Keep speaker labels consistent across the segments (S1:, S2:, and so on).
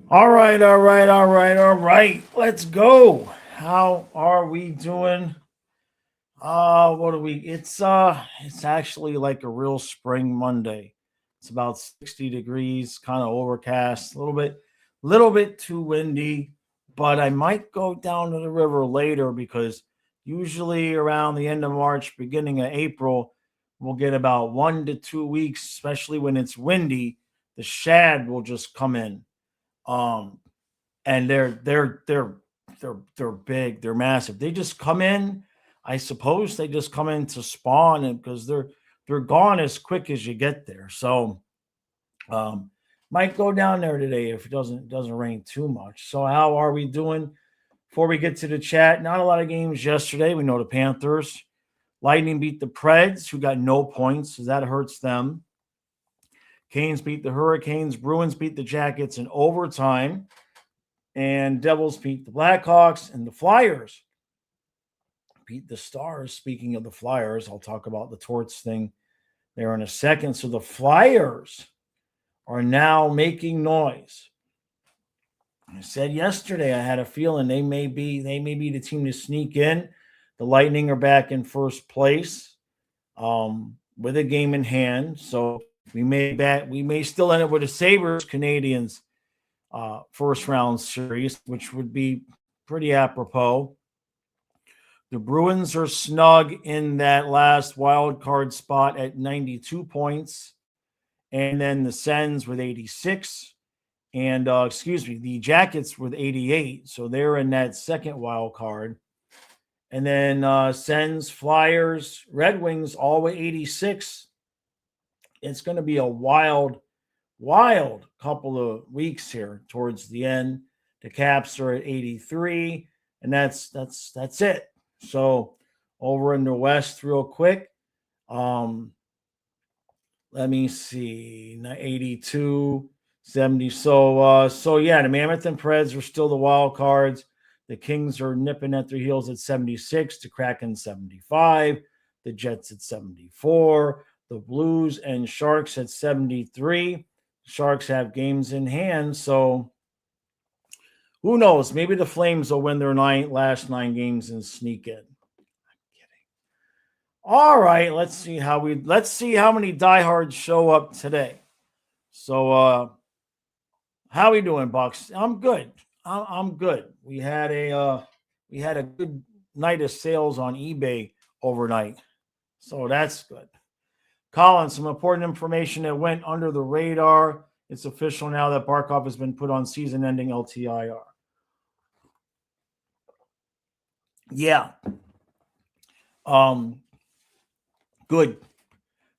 S1: All right. Let's go. How are we doing? What are we? It's actually like a real spring Monday. It's about 60 degrees, kind of overcast, a little bit too windy. But I might go down to the river later because usually around the end of March, beginning of April, we'll get about 1 to 2 weeks, especially when it's windy. The shad will just come in. Um, and they're big, they're massive. They just come in. I suppose they just come in to spawn, and because they're gone as quick as you get there. So um, might go down there today if it doesn't rain too much. So how are we doing? Before we get to the chat, not a lot of games yesterday. We know the Panthers, Lightning beat the Preds, who got no points, so that hurts them. Canes beat the Hurricanes. Bruins beat the Jackets in overtime. And Devils beat the Blackhawks, and the Flyers beat the Stars. Speaking of the Flyers, I'll talk about the Torts thing there in a second. So the Flyers are now making noise. I said yesterday I had a feeling they may be the team to sneak in. The Lightning are back in first place with a game in hand, so we may still end up with a Sabres Canadians first round series, which would be pretty apropos. The Bruins are snug in that last wild card spot at 92 points. And then the Sens with 86. And, the Jackets with 88. So they're in that second wild card. And then Sens, Flyers, Red Wings all with 86. It's going to be a wild couple of weeks here towards the end. The Caps are at 83. And that's it. So over in the West, real quick. Let me see, 82, 70. So yeah, the Mammoth and Preds are still the wild cards. The Kings are nipping at their heels at 76, the Kraken 75, the Jets at 74, the Blues and Sharks at 73. Sharks have games in hand, so who knows? Maybe the Flames will win their last 9 games and sneak in. All right, let's see how many diehards show up today. So how we doing, Bucks? I'm good. I'm good. We had a good night of sales on eBay overnight. So that's good. Colin, some important information that went under the radar. It's official now that Barkov has been put on season-ending LTIR. Yeah. Good.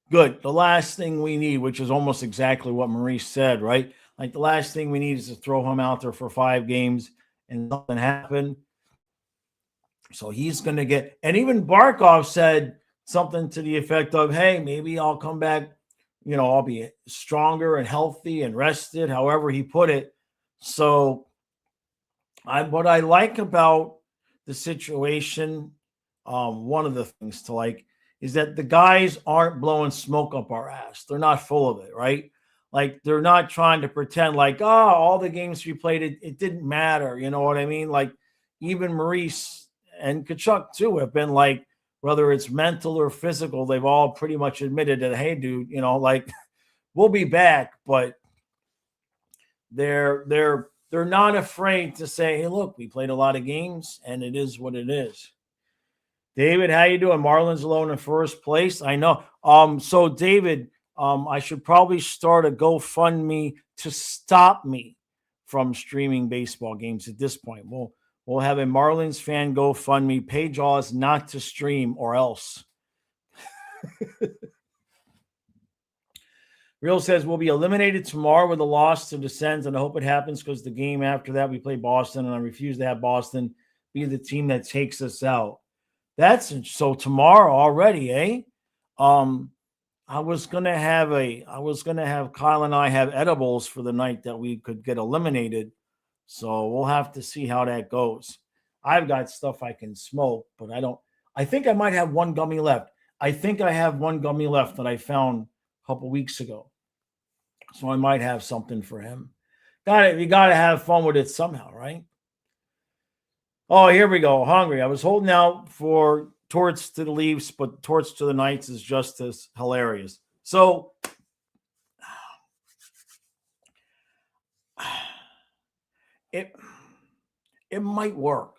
S1: Good. The last thing we need, which is almost exactly what Maurice said, right? Like the last thing we need is to throw him out there for 5 games and nothing happen. So he's going to get, and even Barkov said something to the effect of, hey, maybe I'll come back, I'll be stronger and healthy and rested, however he put it. So what I like about the situation, one of the things to like, is that the guys aren't blowing smoke up our ass. They're not full of it, right? Like they're not trying to pretend like, all the games we played, it didn't matter. You know what I mean? Like even Maurice and Kachuk too have been like, whether it's mental or physical, they've all pretty much admitted that, hey, dude, like we'll be back, but they're not afraid to say, hey, look, we played a lot of games and it is what it is. David, how you doing? Marlins alone in first place. I know. So David, I should probably start a GoFundMe to stop me from streaming baseball games at this point. We'll have a Marlins fan GoFundMe. Pay Jaws not to stream or else. Real says we'll be eliminated tomorrow with a loss to the Sens, and I hope it happens because the game after that we play Boston, and I refuse to have Boston be the team that takes us out. That's so tomorrow already, eh? I was gonna have Kyle and I have edibles for the night that we could get eliminated. So we'll have to see how that goes. I've got stuff I can smoke, but I think I might have one gummy left. I think I have one gummy left that I found a couple weeks ago. So I might have something for him. You got to have fun with it somehow, right? Oh, here we go. Hungry. I was holding out for Torts to the Leafs, but Torts to the Knights is just as hilarious. So it might work.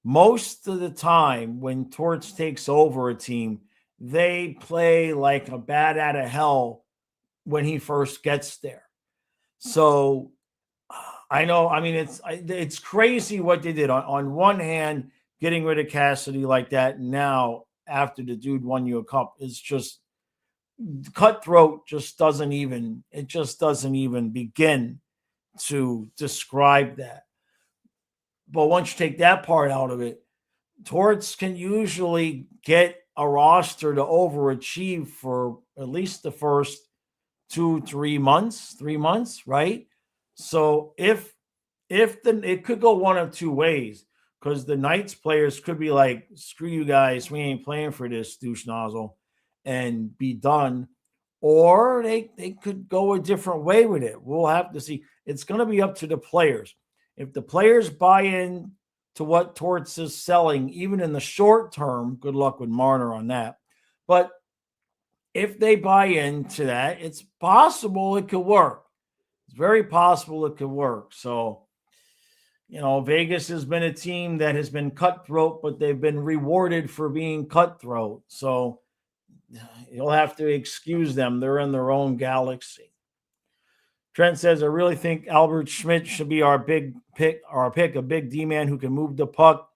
S1: Most of the time when Torts takes over a team, they play like a bat out of hell when he first gets there. So I know, I mean, it's crazy what they did. On one hand, getting rid of Cassidy like that now after the dude won you a cup is just cutthroat. It just doesn't even begin to describe that. But once you take that part out of it, Torts can usually get a roster to overachieve for at least the first 3 months, right? So if it could go one of two ways, because the Knights players could be like, screw you guys, we ain't playing for this douche nozzle, and be done. Or they could go a different way with it. We'll have to see. It's going to be up to the players. If the players buy in to what Torts is selling, even in the short term, good luck with Marner on that. But if they buy into that, it's possible it could work. It's very possible it could work. So, Vegas has been a team that has been cutthroat, but they've been rewarded for being cutthroat. So you'll have to excuse them. They're in their own galaxy. Trent says, I really think Albert Schmidt should be our big pick, a big D-man who can move the puck.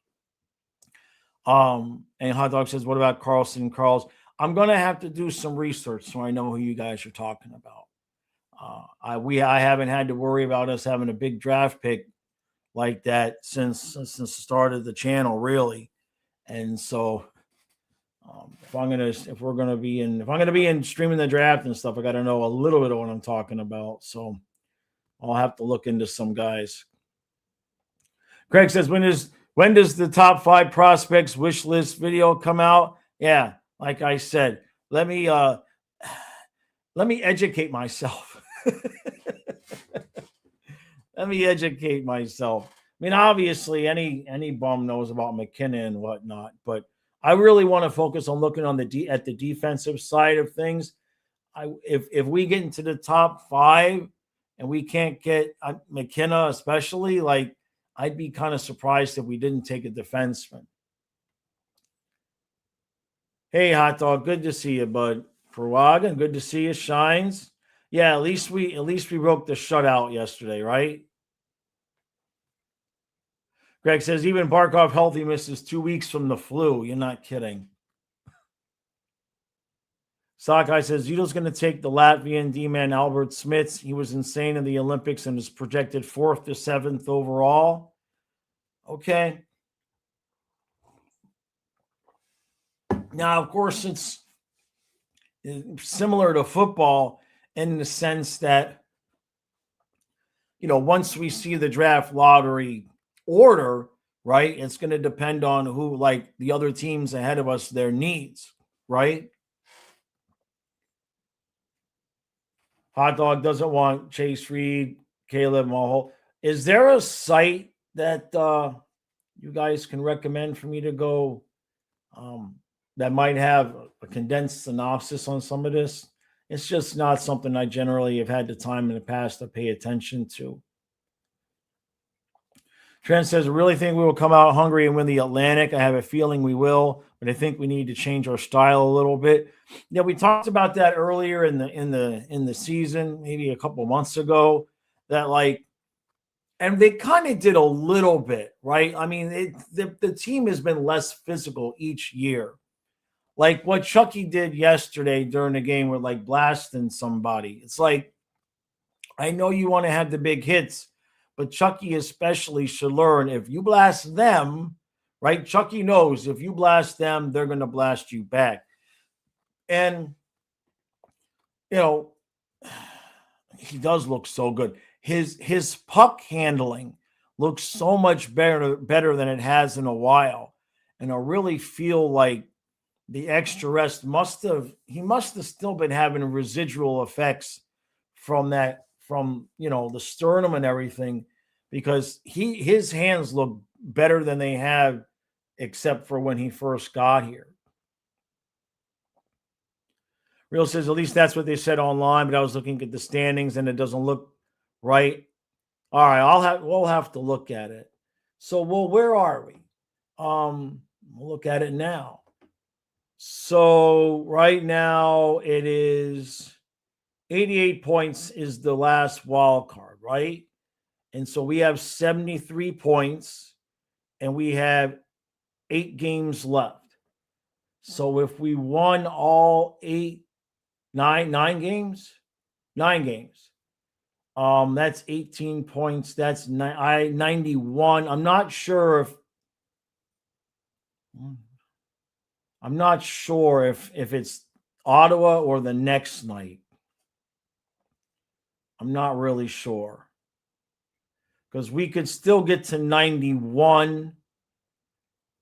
S1: And Hot Dog says, what about Carlson and Carls? I'm going to have to do some research so I know who you guys are talking about. I haven't had to worry about us having a big draft pick like that since the start of the channel, really. And so if I'm going to be in streaming the draft and stuff, I got to know a little bit of what I'm talking about. So I'll have to look into some guys. Craig says, when does the top 5 prospects wish list video come out? Yeah, like I said, let me educate myself. Let me educate myself. I mean, obviously, any bum knows about McKinnon and whatnot, but I really want to focus on looking on at the defensive side of things. If we get into the top 5 and we can't get McKenna, especially, like, I'd be kind of surprised if we didn't take a defenseman. Hey, Hot Dog, good to see you, bud. Perwagan, good to see you. Shines. Yeah, at least we broke the shutout yesterday, right? Greg says, even Barkov healthy misses 2 weeks from the flu. You're not kidding. Sakai says, Zudo's going to take the Latvian D-man Albert Smits. He was insane in the Olympics and is projected 4th to 7th overall. Okay. Now, of course, it's similar to football in the sense that, once we see the draft lottery order, right, it's going to depend on who, like the other teams ahead of us, their needs, right? Hot Dog doesn't want Chase Reed, Caleb Mulhall. Is there a site that you guys can recommend for me to go that might have a condensed synopsis on some of this? It's just not something I generally have had the time in the past to pay attention to. Trent says, I really think we will come out hungry and win the Atlantic. I have a feeling we will, but I think we need to change our style a little bit. Yeah, we talked about that earlier in the season, maybe a couple months ago, that and they kind of did a little bit, right? I mean, the team has been less physical each year. Like what Chucky did yesterday during the game with blasting somebody. It's like, I know you want to have the big hits, but Chucky especially should learn, if you blast them, right? Chucky knows if you blast them, they're going to blast you back. And, he does look so good. His puck handling looks so much better than it has in a while. And I really feel like the extra rest he must have still been having residual effects from that from the sternum and everything, because his hands look better than they have, except for when he first got here. Real says at least that's what they said online, but I was looking at the standings and it doesn't look right. All right, we'll have to look at it. So, well, where are we? We'll look at it now. So right now it is 88 points is the last wild card, right? And so we have 73 points and we have 8 games left. So if we won all 9 games, that's 18 points. That's 91. I'm not sure if it's Ottawa or the next night. I'm not really sure, because we could still get to 91.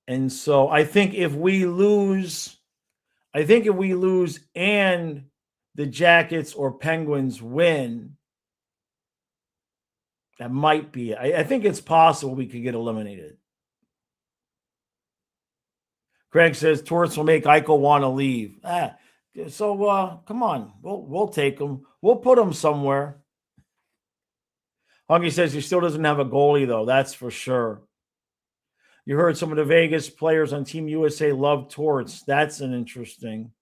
S1: And so I think if we lose and the Jackets or Penguins win, that might be it. I think it's possible we could get eliminated. Craig says Torts will make Eichel want to leave. So come on, we'll take him. We'll put him somewhere. Huggy says he still doesn't have a goalie, though. That's for sure. You heard some of the Vegas players on Team USA love Torts. That's an interesting.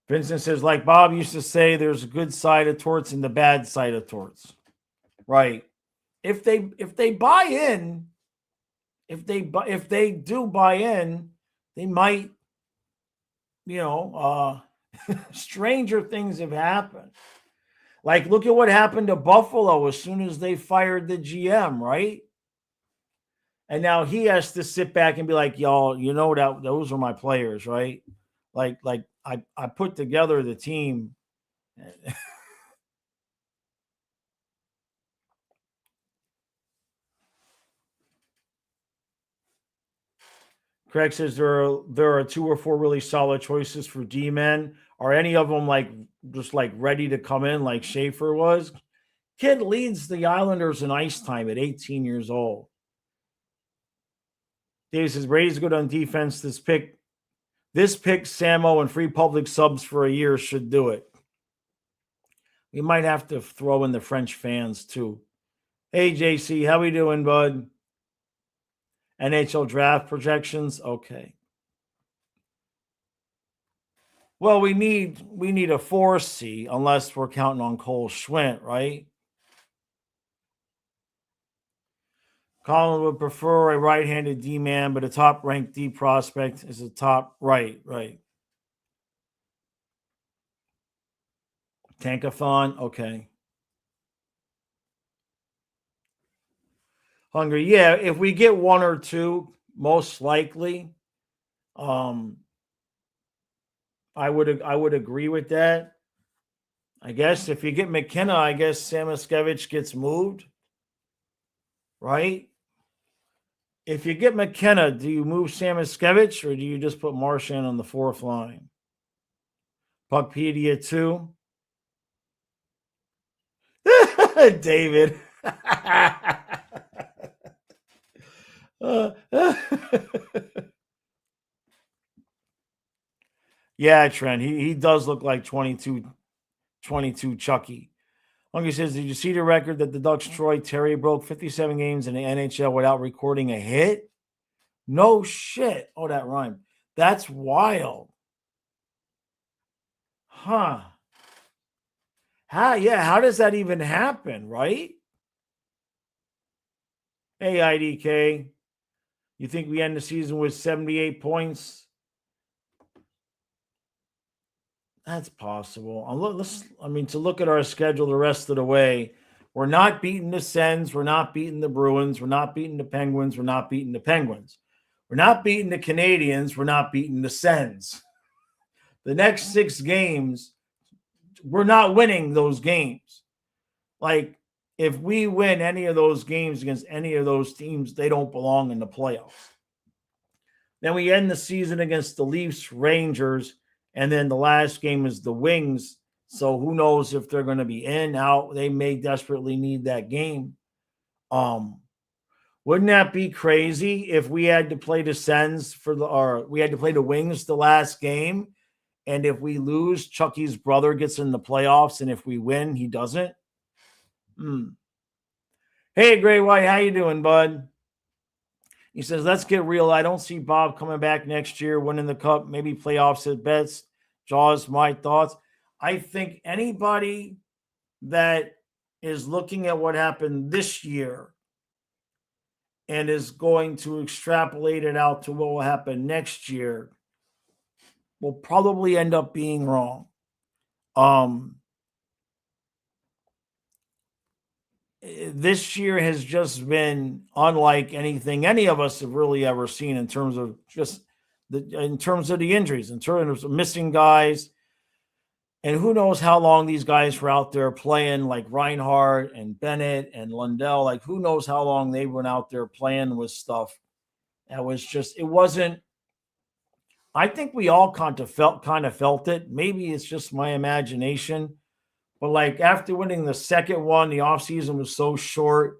S1: Vincent says, like Bob used to say, there's a good side of Torts and the bad side of Torts. Right. If they buy in, if they do buy in, they might, stranger things have happened. Like, look at what happened to Buffalo as soon as they fired the GM, right? And now he has to sit back and be like, y'all, that those are my players, right? Like I put together the team. Craig says there are 2 or 4 really solid choices for D-men. Are any of them just ready to come in like Schaefer was? Kid leads the Islanders in ice time at 18 years old. Dave says Brady's good on defense. This pick, Samo and free public subs for a year should do it. We might have to throw in the French fans too. Hey JC, how we doing, bud? NHL draft projections? Okay. Well, we need a 4C unless we're counting on Cole Schwint, right? Colin would prefer a right-handed D-man, but a top-ranked D prospect is a top right. Tankathon, okay. Hungry, yeah. If we get 1 or 2, most likely, I would agree with that. I guess if you get McKenna, I guess Samoskevich gets moved, right? If you get McKenna, do you move Samoskevich or do you just put Marchand on the 4th line? Puckpedia 2. David. Yeah, Trent. He does look like 22 Chucky. Hungry says, did you see the record that the Ducks Troy Terry broke 57 games in the NHL without recording a hit? No shit. Oh, that rhymed. That's wild. Huh. How does that even happen, right? Hey, IDK. You think we end the season with 78 points? That's possible. To look at our schedule the rest of the way, we're not beating the Sens. We're not beating the Bruins. We're not beating the Penguins. We're not beating the Penguins. We're not beating the Canadians. We're not beating the Sens. The next 6 games, we're not winning those games. Like, if we win any of those games against any of those teams, they don't belong in the playoffs. Then we end the season against the Leafs, Rangers, and then the last game is the Wings, So who knows if they're going to be in, out. They may desperately need that game. Wouldn't that be crazy if we had to play the Sens or we had to play the Wings the last game, and if we lose, Chucky's brother gets in the playoffs, and if we win, he doesn't? Hey, Gray White, how you doing, bud? He says, let's get real. I don't see Bob coming back next year, winning the cup, maybe playoffs at best. Jaws, my thoughts. I think anybody that is looking at what happened this year and is going to extrapolate it out to what will happen next year will probably end up being wrong. This year has just been unlike anything any of us have really ever seen in terms of the injuries, in terms of missing guys. And who knows how long these guys were out there playing, like Reinhardt and Bennett and Lundell. Like, who knows how long they went out there playing with stuff. That was just, it wasn't, I think we all kind of felt it. Maybe it's just my imagination. But like after winning the second one, the offseason was so short.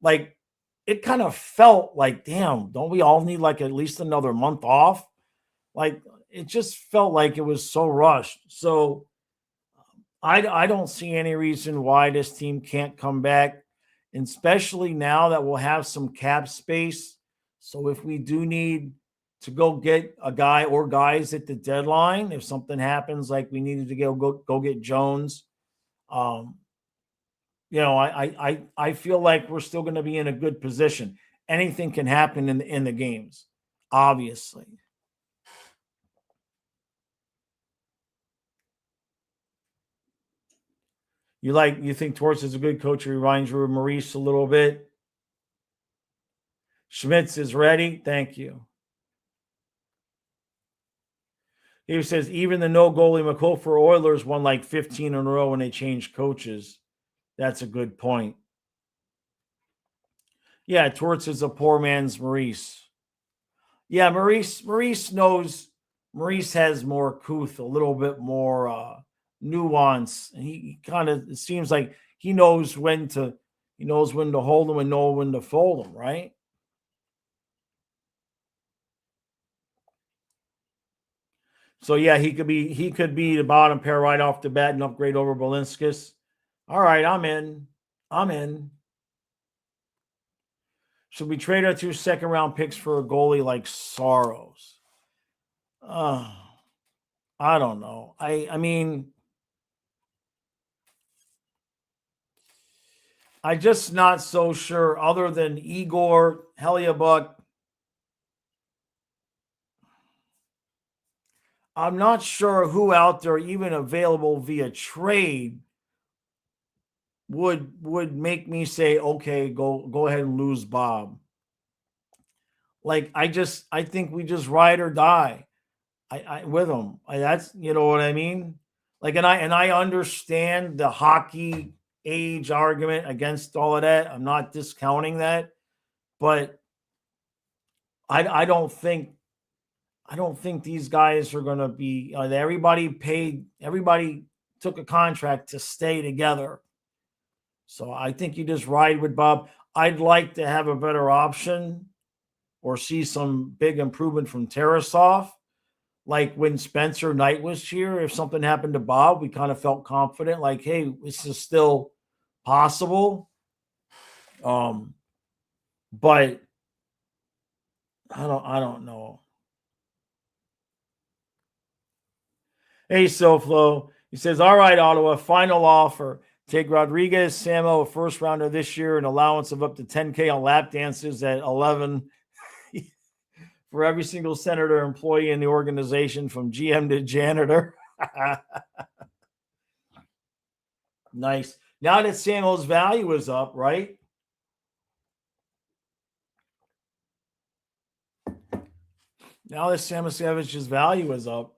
S1: Like it kind of felt like, damn, don't we all need like at least another month off? Like it just felt like it was so rushed. So I don't see any reason why this team can't come back, and especially now that we'll have some cap space. So if we do need to go get a guy or guys at the deadline, if something happens, like we needed to go get Jones, I feel like we're still going to be in a good position. Anything can happen in the games, obviously. You think Torts is a good coach? He reminds you of Maurice a little bit. Schmitz is ready. Thank you. He says even the no goalie McCofer Oilers won like 15 in a row when they changed coaches. That's a good point. Yeah, Torts is a poor man's Maurice. Yeah, Maurice knows. Maurice has more couth, a little bit more nuance, and he kind of, it seems like he knows when to hold them and know when to fold them, right? So yeah, he could be the bottom pair right off the bat and upgrade over Balinskis. All right, I'm in. Should we trade our 2 second-round picks for a goalie like Saros? I don't know. I mean, I'm just not so sure. Other than Igor Heliabuck, I'm not sure who out there, even available via trade, would make me say, okay, go ahead and lose Bob. Like I think we just ride or die. I with him. That's, you know what I mean? Like, and I understand the hockey age argument against all of that. I'm not discounting that, but I don't think these guys are going to be. Everybody took a contract to stay together. So I think you just ride with Bob. I'd like to have a better option or see some big improvement from Tarasov. Like when Spencer Knight was here, if something happened to Bob, we kind of felt confident, like, hey, this is still possible. But I don't know. Hey, SoFlo. He says, all right, Ottawa, final offer. Take Rodriguez, Samo, a first rounder this year, an allowance of up to 10K on lap dances at 11 for every single senator employee in the organization, from GM to janitor. Nice. Now that Samuel's value is up, right? Now that Samasevich's value is up.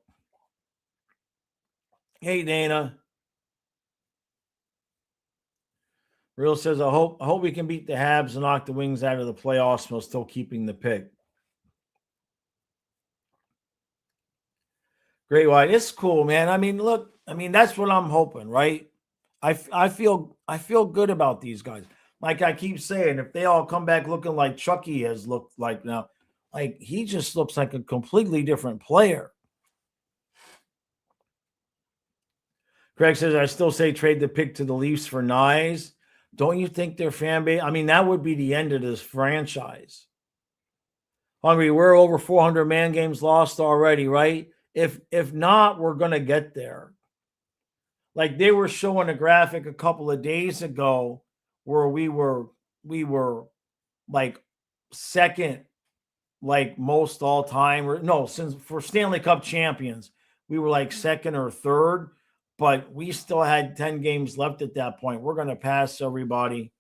S1: Hey, Dana. Real says, I hope we can beat the Habs and knock the Wings out of the playoffs while still keeping the pick. Great White. It's cool, man. I mean, look, I mean, that's what I'm hoping, right? I feel good about these guys. Like I keep saying, if they all come back looking like Chucky has looked like now, like he just looks like a completely different player. Craig says, I still say trade the pick to the Leafs for Nyes. Don't you think their fan base? I mean, that would be the end of this franchise. Hungry, we're over 400 man games lost already, right? If not, we're gonna get there. Like they were showing a graphic a couple of days ago where we were like second, like most all time, or no, since for Stanley Cup champions, we were like second or third, but we still had 10 games left at that point. We're going to pass everybody.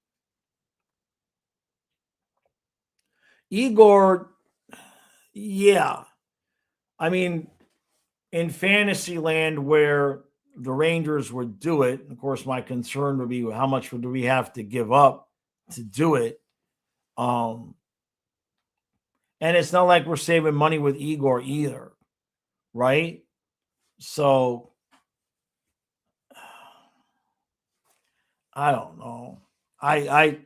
S1: Igor, yeah. I mean, in fantasy land where the Rangers would do it, of course, my concern would be how much do we have to give up to do it? And it's not like we're saving money with Igor either, right? So I don't know. I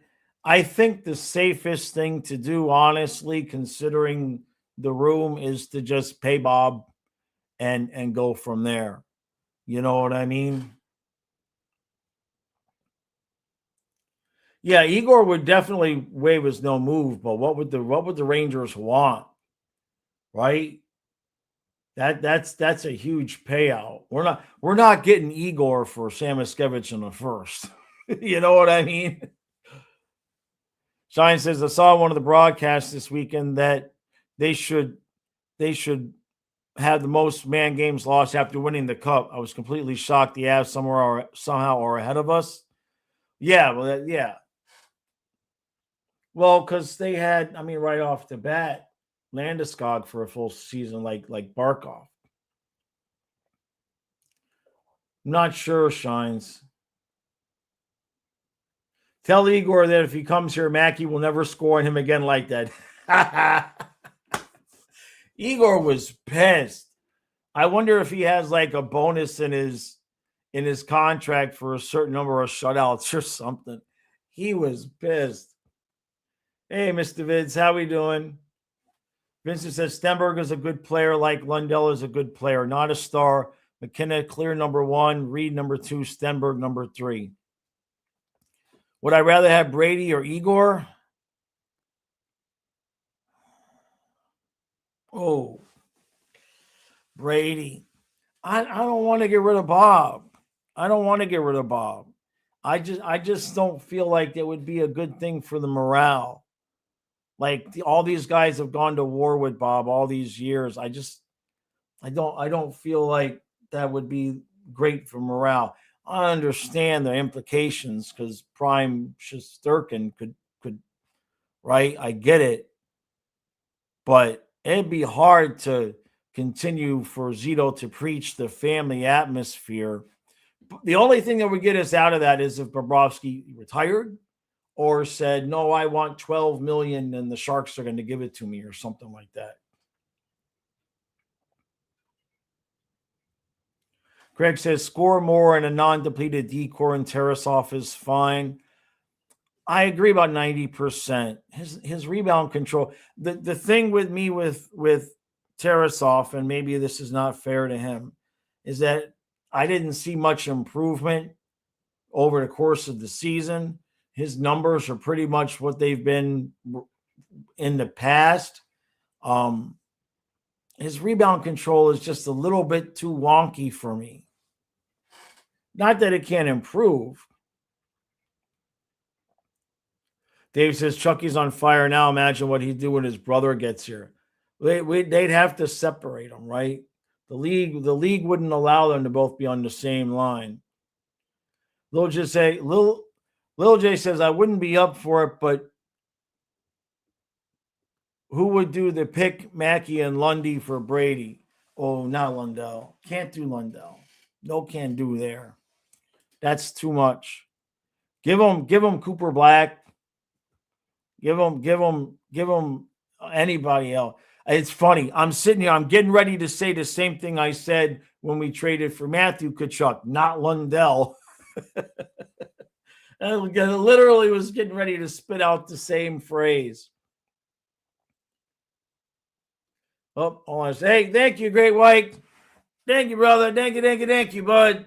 S1: think the safest thing to do, honestly, considering the room, is to just pay Bob and go from there. You know what I mean? Yeah, Igor would definitely waive his no move, but what would the Rangers want? Right? That's a huge payout. We're not getting Igor for Samoskevich in the first. You know what I mean? Shine says I saw one of the broadcasts this weekend that they should they should have the most man games lost after winning the cup. I was completely shocked the Avs somehow are ahead of us. Yeah, well, yeah. Well, because they had, I mean, right off the bat, Landeskog for a full season, like Barkov. Not sure, Shines. Tell Igor that if he comes here, Mackey will never score on him again like that. Igor was pissed. I wonder if he has like a bonus in his contract for a certain number of shutouts or something. He was pissed. Hey, Mr. Vids, how we doing? Vincent says Stenberg is a good player, like Lundell is a good player, not a star. McKenna, clear number one. Reed, number two. Stenberg, number three. Would I rather have Brady or Igor? Oh, Brady. I don't want to get rid of Bob. I don't want to get rid of Bob. I just don't feel like it would be a good thing for the morale. Like all these guys have gone to war with Bob all these years. I don't feel like that would be great for morale. I understand the implications because Prime Shesterkin could right. I get it, but it'd be hard to continue for Zito to preach the family atmosphere. The only thing that would get us out of that is if Bobrovsky retired or said, "No, I want 12 million and the Sharks are going to give it to me," or something like that. Greg says score more and a non-depleted decor and Tarasov is fine. I agree about 90%. His rebound control. The thing with me with Tarasov, and maybe this is not fair to him, is that I didn't see much improvement over the course of the season. His numbers are pretty much what they've been in the past. His rebound control is just a little bit too wonky for me. Not that it can't improve. Dave says Chucky's on fire now. Imagine what he'd do when his brother gets here. They'd have to separate them, right? The league wouldn't allow them to both be on the same line. Lil J says I wouldn't be up for it, but who would do the pick Mackey and Lundy for Brady? Oh, not Lundell. Can't do Lundell. No can do there. That's too much. Give him Cooper Black. Give him anybody else. It's funny. I'm sitting here. I'm getting ready to say the same thing I said when we traded for Matthew Tkachuk, not Lundell. I literally was getting ready to spit out the same phrase. Oh, I say, hey, thank you, Great White. Thank you, brother. Thank you, bud.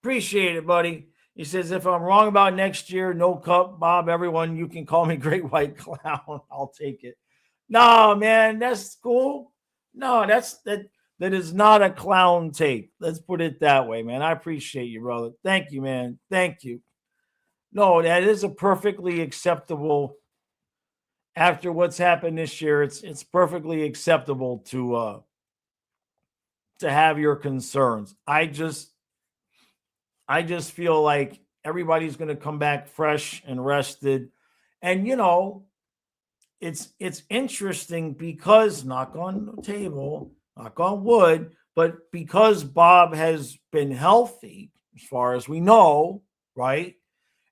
S1: Appreciate it, buddy. He says, if I'm wrong about next year, no cup, Bob, everyone, you can call me Great White Clown. I'll take it. No, man, that's cool. No, that is not a clown take. Let's put it that way, man. I appreciate you, brother. Thank you, man. Thank you. No, that is a perfectly acceptable. After what's happened this year, it's perfectly acceptable to have your concerns. I just feel like everybody's going to come back fresh and rested, and it's interesting because knock on the table, knock on wood, but because Bob has been healthy, as far as we know, right?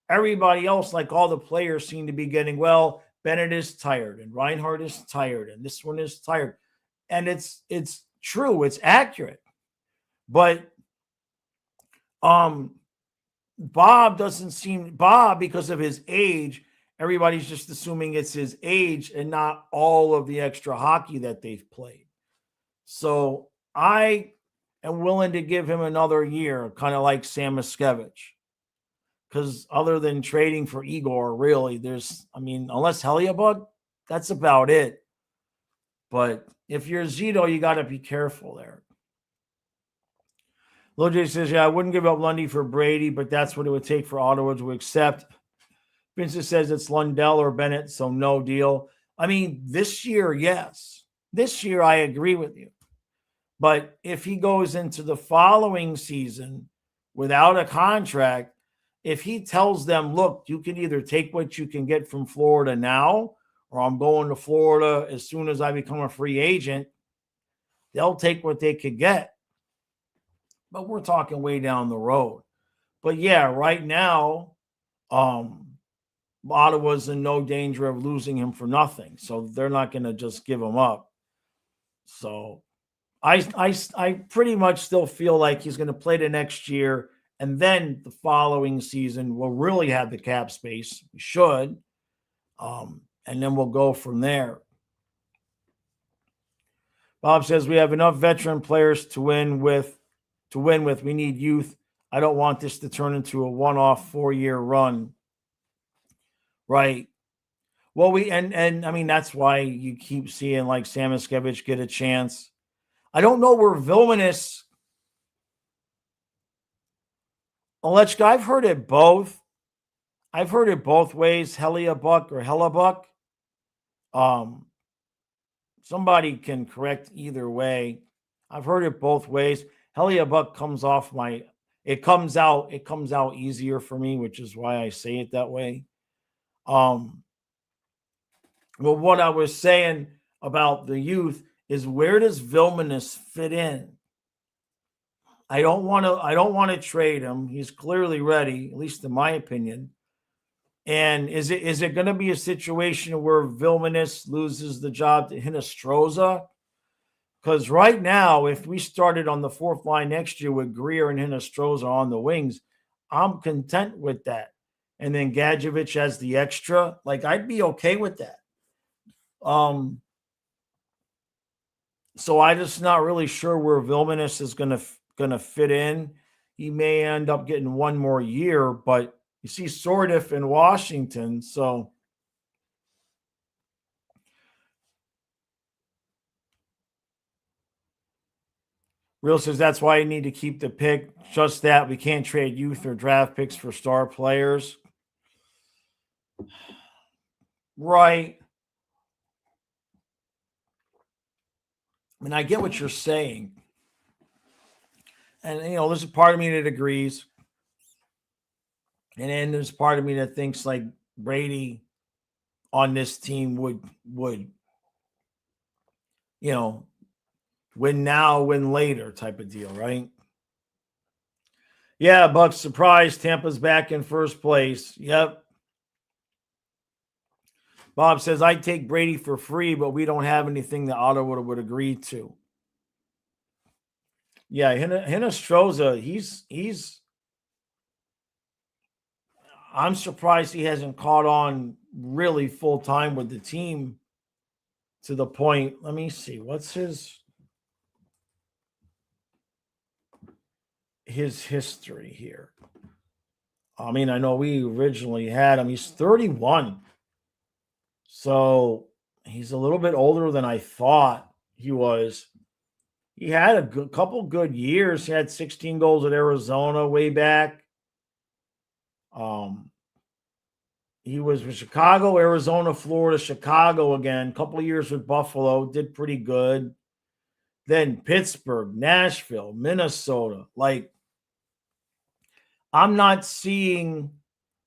S1: Everybody else, like all the players, seem to be getting well. Bennett is tired, and Reinhardt is tired, and this one is tired, and it's true, it's accurate, but Bob doesn't seem because of his age. Everybody's just assuming it's his age and not all of the extra hockey that they've played. So I am willing to give him another year, kind of like Sam Miskevich. Because other than trading for Igor, really, unless Hellebuyck, that's about it. But if you're Zito, you got to be careful there. Loj says, yeah, I wouldn't give up Lundy for Brady, but that's what it would take for Ottawa to accept. Vincent says it's Lundell or Bennett, so no deal. This year, yes. This year, I agree with you. But if he goes into the following season without a contract, if he tells them, look, you can either take what you can get from Florida now, or I'm going to Florida as soon as I become a free agent, they'll take what they could get. But we're talking way down the road. But yeah, right now, Ottawa's in no danger of losing him for nothing. So they're not going to just give him up. So I pretty much still feel like he's going to play the next year. And then the following season, we'll really have the cap space. We should. And then we'll go from there. Bob says we have enough veteran players to win with. We need youth. I don't want this to turn into a one-off 4-year run. Right. Well, that's why you keep seeing like Sam Miskevich get a chance. I don't know where Vilmanis. Alechka, I've heard it both. I've heard it both ways, Hellebuyck or Hellebuyck. Somebody can correct either way. I've heard it both ways. Hellebuyck comes out easier for me, which is why I say it that way. Well, what I was saying about the youth is, where does Vilmanis fit in? I don't want to trade him. He's clearly ready, at least in my opinion. And is it going to be a situation where Vilmanis loses the job to Hinostroza? Because right now, if we started on the fourth line next year with Greer and Hinostroza on the wings, I'm content with that. And then Gadjevich as the extra, I'd be okay with that. So I'm just not really sure where Vilmanis is gonna fit in. He may end up getting one more year, but you see Sordiff in Washington, so Real says that's why you need to keep the pick. Just that we can't trade youth or draft picks for star players. Right. I get what you're saying. And, there's a part of me that agrees. And then there's part of me that thinks like Brady on this team would win now, win later type of deal, right? Yeah, Bucks surprise. Tampa's back in first place. Yep. Bob says, I'd take Brady for free, but we don't have anything that Ottawa would agree to. Yeah, Hinostroza, he's I'm surprised he hasn't caught on really full time with the team to the point. Let me see. What's his history here? I mean, I know we originally had him. He's 31. So he's a little bit older than I thought he was. He had a couple good years. He had 16 goals at Arizona way back. He was with Chicago, Arizona, Florida, Chicago again. A couple of years with Buffalo, did pretty good. Then Pittsburgh, Nashville, Minnesota. Like, I'm not seeing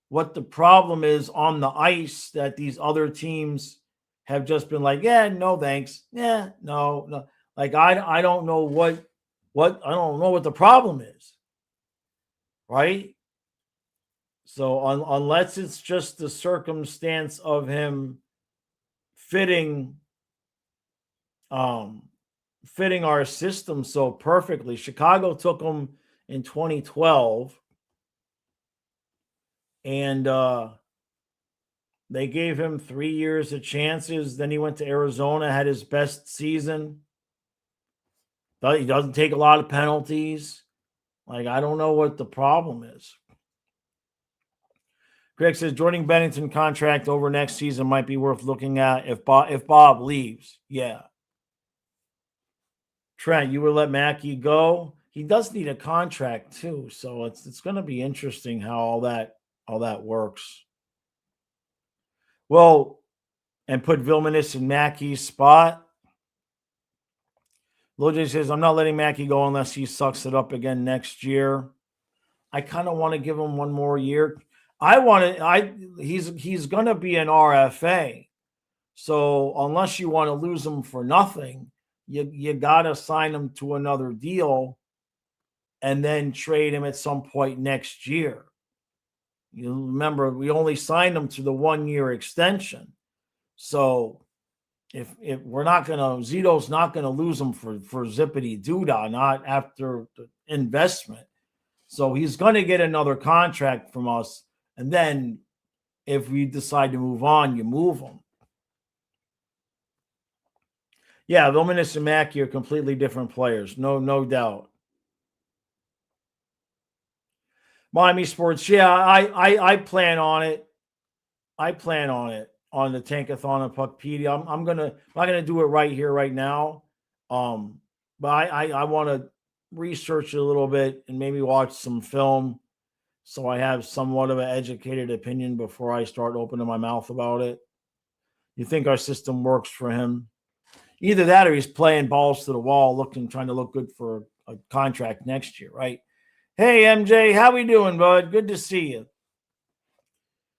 S1: what the problem is on the ice that these other teams have just been like, yeah, no thanks. Yeah, no. Like, I don't know what I don't know what the problem is. Right? So unless it's just the circumstance of him fitting our system so perfectly. Chicago took him in 2012 and they gave him 3 years of chances. Then he went to Arizona, had his best season. But he doesn't take a lot of penalties. Like, I don't know what the problem is. Greg says Jordan Bennington contract over next season might be worth looking at if Bob leaves. Yeah. Trent, you would let Mackey go? He does need a contract too, so it's going to be interesting how all that works. Well, and put Vilmanis in Mackey's spot. Loj says, I'm not letting Mackey go unless he sucks it up again next year. I kind of want to give him one more year. He's going to be an RFA. So unless you want to lose him for nothing, you got to sign him to another deal and then trade him at some point next year. You remember, we only signed him to the 1-year extension. So if we're not going to, Zito's not going to lose him for zippity doodah, not after the investment. So he's going to get another contract from us. And then if we decide to move on, you move him. Yeah, Vilmanis and Mackey are completely different players. No doubt. Miami Sports. Yeah, I plan on it. I plan on it on the Tankathon and Puckpedia. I'm not gonna do it right here, right now. But I want to research it a little bit and maybe watch some film so I have somewhat of an educated opinion before I start opening my mouth about it. You think our system works for him? Either that or he's playing balls to the wall, trying to look good for a contract next year, right? Hey, MJ, how we doing, bud? Good to see you.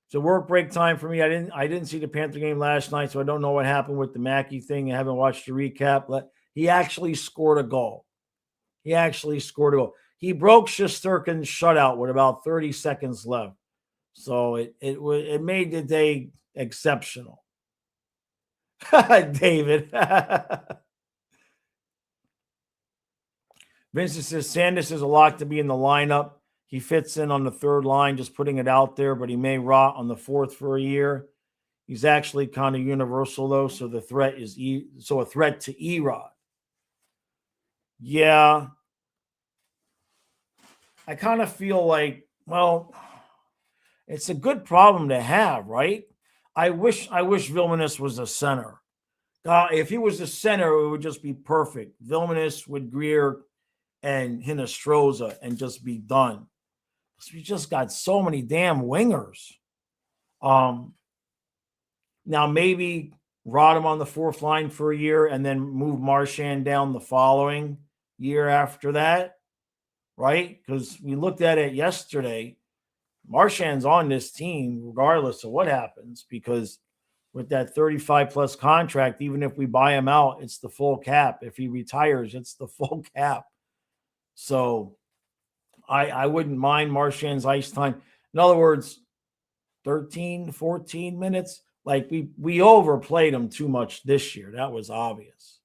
S1: So work break time for me. I didn't see the Panther game last night, so I don't know what happened with the Mackey thing. I haven't watched the recap. But he actually scored a goal. He broke Shesterkin's shutout with about 30 seconds left. So it made the day exceptional. David. Vincent says Sandus is a lock to be in the lineup. He fits in on the third line, just putting it out there, but he may rot on the fourth for a year. He's actually kind of universal, though, so the threat is a threat to Erod. Yeah. I kind of feel like, well, it's a good problem to have, right? I wish Vilmanis was a center. If he was a center, it would just be perfect. Vilmanis with Greer and Hinostroza and just be done. We just got so many damn wingers. Now maybe rot him on the fourth line for a year and then move Marchand down the following year after that, right? Because we looked at it yesterday. Marchand's on this team regardless of what happens, because with that 35-plus contract, even if we buy him out, it's the full cap. If he retires, it's the full cap. So I wouldn't mind Marchand's ice time. In other words, 13, 14 minutes. Like we overplayed them too much this year. That was obvious.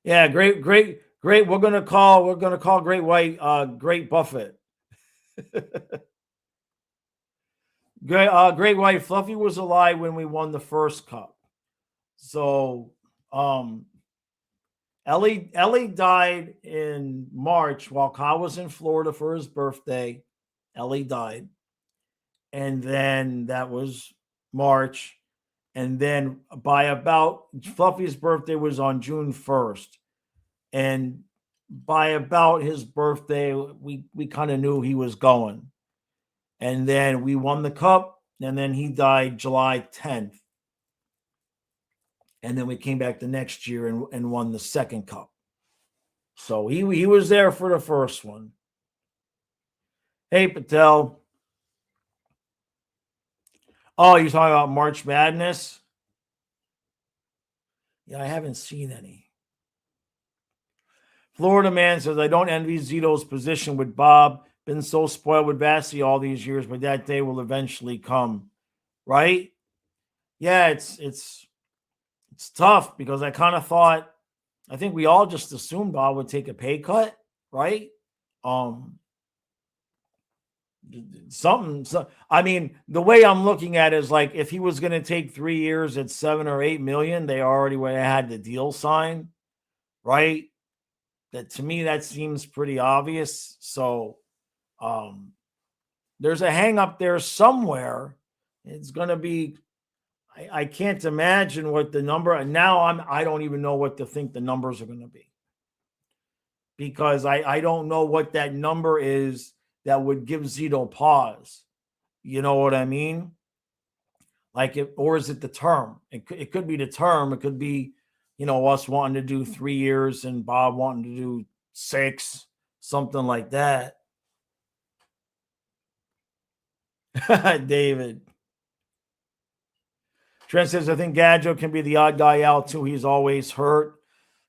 S1: Yeah, great. We're gonna call Great White Great Buffett. Great White Fluffy was alive when we won the first cup. So Ellie died in March while Kyle was in Florida for his birthday. Ellie died. And then that was March. And then by about Fluffy's birthday was on June 1st. And by about his birthday, we kind of knew he was going. And then we won the cup. And then he died July 10th. And then we came back the next year and won the second cup. So he was there for the first one. Hey, Patel. Oh, you're talking about March Madness? Yeah, I haven't seen any. Florida man says, I don't envy Zito's position with Bob. Been so spoiled with Vassy all these years, but that day will eventually come. Right? Yeah, it's tough because I kind of thought, I think we all just assumed Bob would take a pay cut, right? I mean, the way I'm looking at it is like if he was going to take 3 years at 7 or 8 million, they already would have had the deal signed, right? That to me, that seems pretty obvious. So there's a hang up there somewhere. It's going to be, I can't imagine what the number, and now I don't even know what to think the numbers are going to be. Because I don't know what that number is that would give Zito pause. You know what I mean? Like, or is it the term? It could be the term. It could be, us wanting to do 3 years and Bob wanting to do 6, something like that. David. Trent says, I think Gadjo can be the odd guy out too. He's always hurt.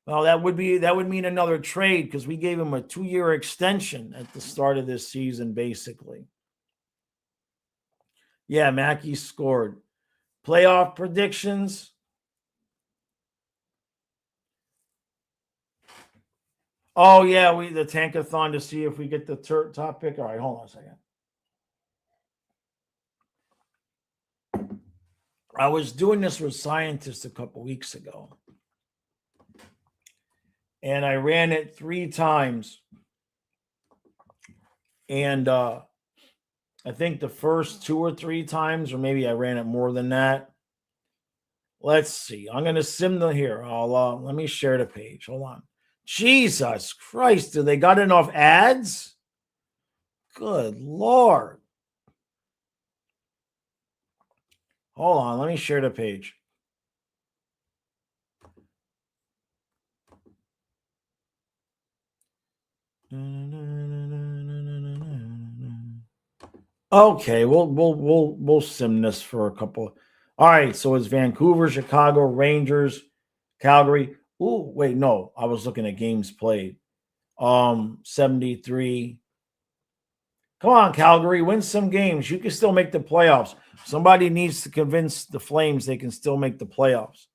S1: Well, that would mean another trade because we gave him a 2-year extension at the start of this season, basically. Yeah, Mackey scored. Playoff predictions. Oh, yeah, the tankathon to see if we get the top pick. All right, hold on a second. I was doing this with scientists a couple weeks ago. And I ran it 3 times. And I think the first 2 or 3 times, or maybe I ran it more than that. Let's see. I'm going to sim the here. Let me share the page. Hold on. Jesus Christ. Do they got enough ads? Good Lord. Hold on. Let me share the page. Okay, we'll sim this for a couple. All right, so it's Vancouver, Chicago, Rangers, Calgary. Oh, wait, no, I was looking at games played. 73. Come on, Calgary, win some games. You can still make the playoffs. Somebody needs to convince the Flames they can still make the playoffs.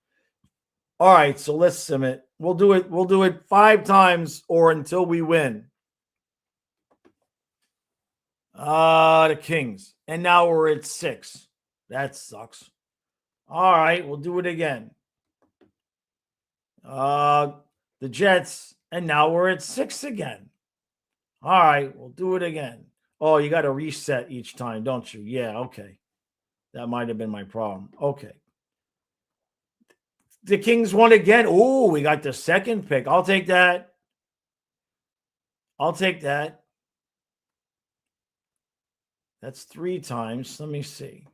S1: All right, so let's sim it. We'll do it 5 times or until we win. The Kings. And now we're at 6. That sucks. All right, we'll do it again. The Jets. And now we're at 6 again. All right, we'll do it again. Oh, you got to reset each time, don't you? Yeah, okay. That might have been my problem. Okay. The Kings won again. Oh, we got the second pick. I'll take that. That's 3 times. Let me see.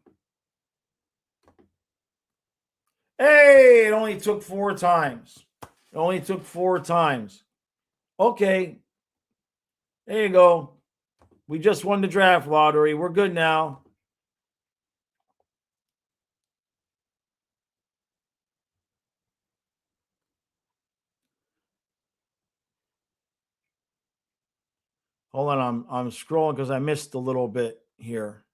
S1: Hey, it only took 4 times. Okay. There you go. We just won the draft lottery. We're good now. Hold on, I'm scrolling because I missed a little bit here.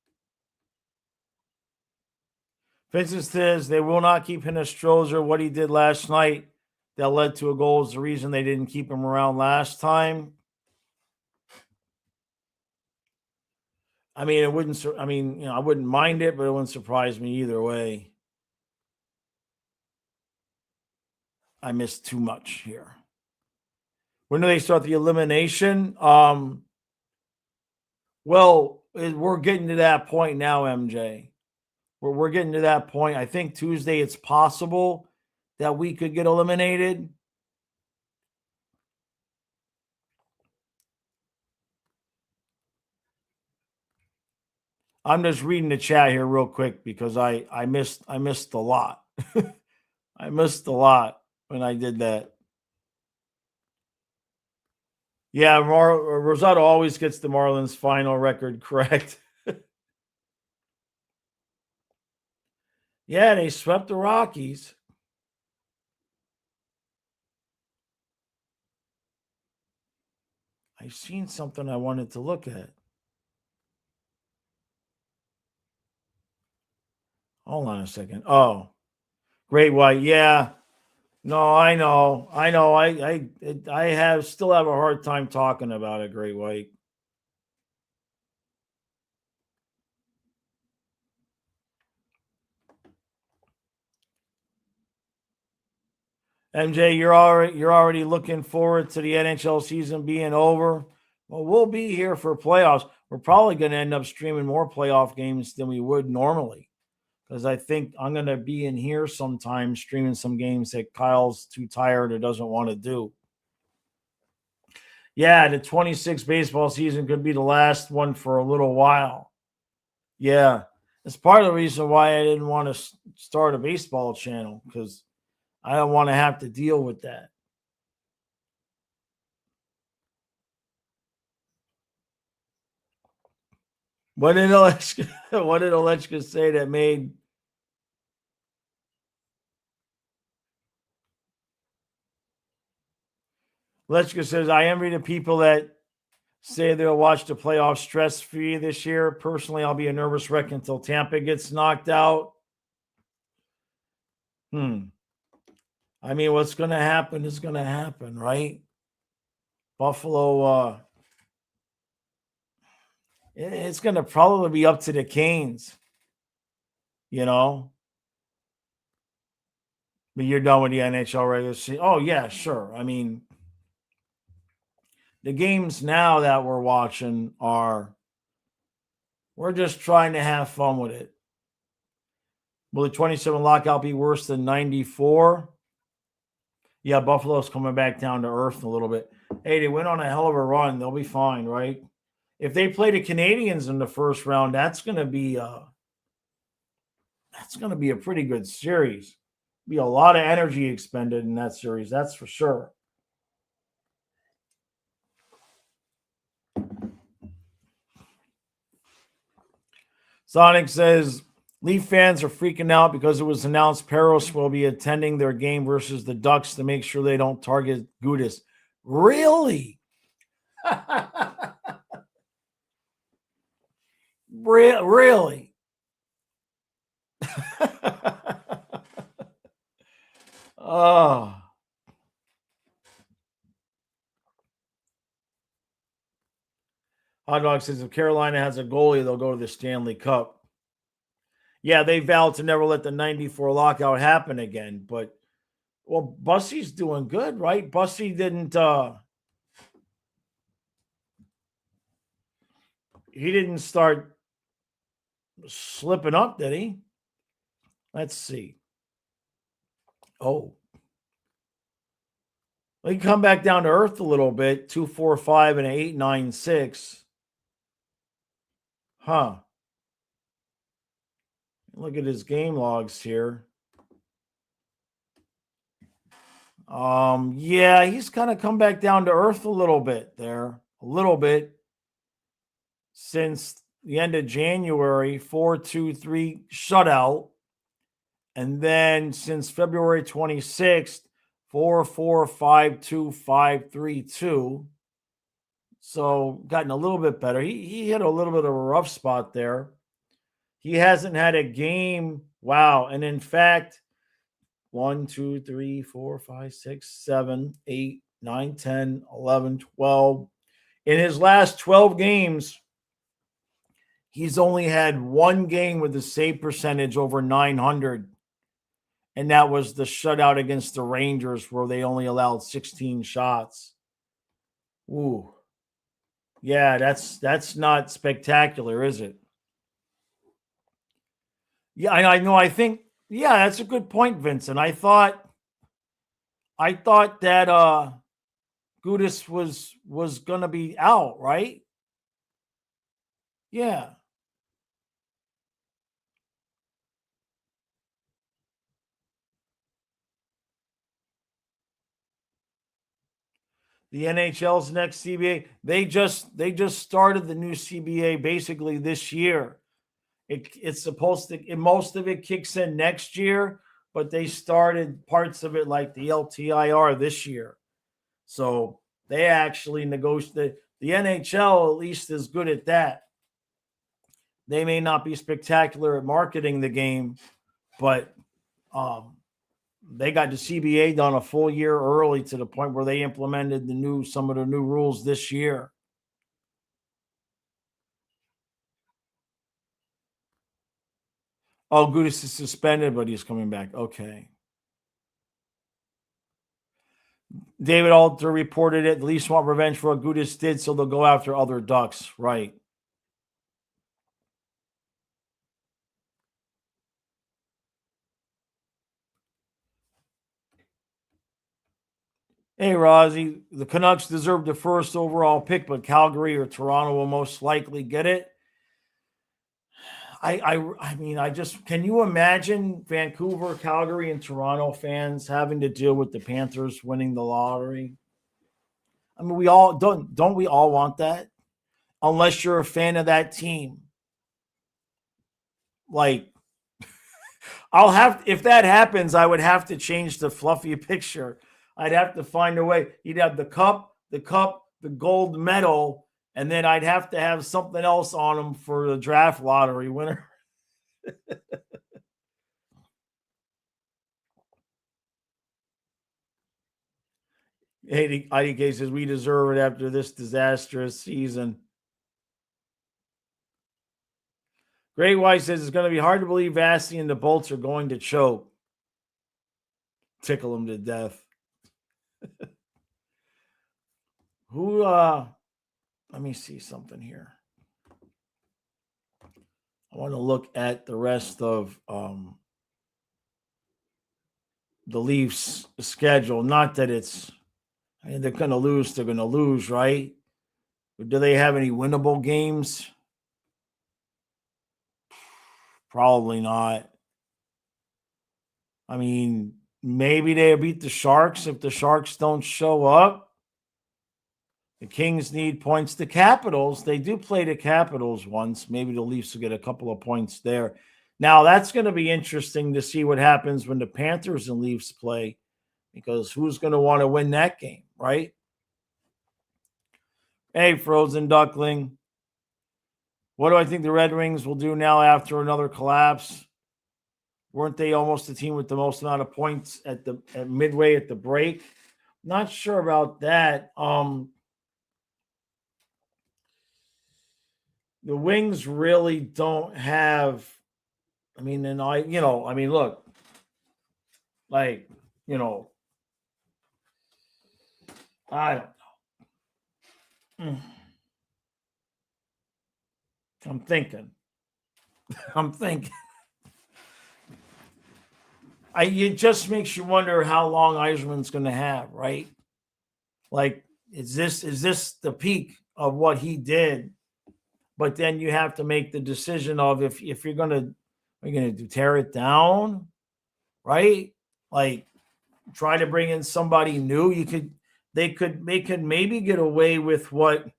S1: Vincent says they will not keep Hinestroza. What he did last night that led to a goal is the reason they didn't keep him around last time. I mean, it wouldn't. I mean, I wouldn't mind it, but it wouldn't surprise me either way. I missed too much here. When do they start the elimination? Well, we're getting to that point now, MJ. We're getting to that point. I think Tuesday it's possible that we could get eliminated. I'm just reading the chat here real quick because I missed a lot. I missed a lot when I did that. Yeah, Rosado always gets the Marlins final record correct. Yeah, they swept the Rockies. I've seen something I wanted to look at. Hold on a second. Oh, Great White. Yeah. No, I know. I have still have a hard time talking about it, Great White. MJ, you're already looking forward to the NHL season being over. Well, we'll be here for playoffs. We're probably going to end up streaming more playoff games than we would normally because I think I'm going to be in here sometime streaming some games that Kyle's too tired or doesn't want to do. Yeah, the 26 baseball season could be the last one for a little while. Yeah, it's part of the reason why I didn't want to start a baseball channel because I don't want to have to deal with that. What did Alechka say that made? Alechka says, I envy the people that say they'll watch the playoffs stress-free this year. Personally, I'll be a nervous wreck until Tampa gets knocked out. I mean, what's going to happen is going to happen, right? Buffalo, it's going to probably be up to the Canes, But you're done with the NHL regular season. Oh, yeah, sure. I mean, the games now that we're watching we're just trying to have fun with it. Will the 27 lockout be worse than 94? Yeah, Buffalo's coming back down to earth a little bit. Hey, they went on a hell of a run. They'll be fine, right? If they play the Canadians in the first round, that's going to be a pretty good series. Be a lot of energy expended in that series, that's for sure. Sonic says Leaf fans are freaking out because it was announced Peros will be attending their game versus the Ducks to make sure they don't target Gudis. Really? Really? Oh. Hot Dog says if Carolina has a goalie, they'll go to the Stanley Cup. Yeah, they vowed to never let the 94 lockout happen again. But, well, Bussy's doing good, right? Bussy didn't he didn't start slipping up, did he? Let's see. Oh. Well, he come back down to earth a little bit. 2.45 and an 8.96. Huh. Look at his game logs here. Yeah, he's kind of come back down to earth a little bit there. A little bit. Since the end of January, 4-2-3 shutout. And then since February 26th, 4-4-5-2-5-3-2. So gotten a little bit better. He hit a little bit of a rough spot there. He hasn't had a game. Wow. And in fact, 1, 2, 3, 4, 5, 6, 7, 8, 9, 10, 11, 12. In his last 12 games, he's only had one game with a save percentage over 900. And that was the shutout against the Rangers where they only allowed 16 shots. Ooh. Yeah, that's not spectacular, is it? Yeah, I know. I think, yeah, that's a good point, Vincent. I thought that Gudis was gonna be out, right? Yeah. The NHL's next CBA. They just started the new CBA basically this year. It's supposed to most of it kicks in next year, but they started parts of it like the LTIR this year. So they actually negotiate. The NHL at least is good at that. They may not be spectacular at marketing the game, but um, they got the CBA done a full year early to the point where they implemented some of the new rules this year. Oh, Gudis is suspended, but he's coming back. Okay. David Alter reported it. The Leafs want revenge for what Gudis did, so they'll go after other Ducks. Right. Hey, Rozzy, the Canucks deserve the first overall pick, but Calgary or Toronto will most likely get it. I mean, I just can you imagine Vancouver, Calgary, and Toronto fans having to deal with the Panthers winning the lottery? I mean, we all don't we all want that? Unless you're a fan of that team. Like, I'll have if that happens, I would have to change the fluffy picture. I'd have to find a way. You'd have the gold medal, and then I'd have to have something else on them for the draft lottery winner. IDK says we deserve it after this disastrous season. Great White says it's going to be hard to believe Vasi and the Bolts are going to choke. Tickle them to death. Who let me see something here. I want to look at the rest of the Leafs schedule. Not that they're going to lose, right? But do they have any winnable games? Probably not. I mean, maybe they beat the Sharks if the Sharks don't show up. The Kings need points. The Capitals, they do play the Capitals once. Maybe the Leafs will get a couple of points there. Now, that's going to be interesting to see what happens when the Panthers and Leafs play, because who's going to want to win that game, right? Hey, Frozen Duckling. What do I think the Red Wings will do now after another collapse? Weren't they almost the team with the most amount of points at midway at the break? Not sure about that. The Wings really don't have. I mean, look, like, I don't know. I'm thinking. It just makes you wonder how long Eiserman's going to have, right? Like, is this the peak of what he did? But then you have to make the decision of if you're going to tear it down, right? Like, try to bring in somebody new. They could maybe get away with what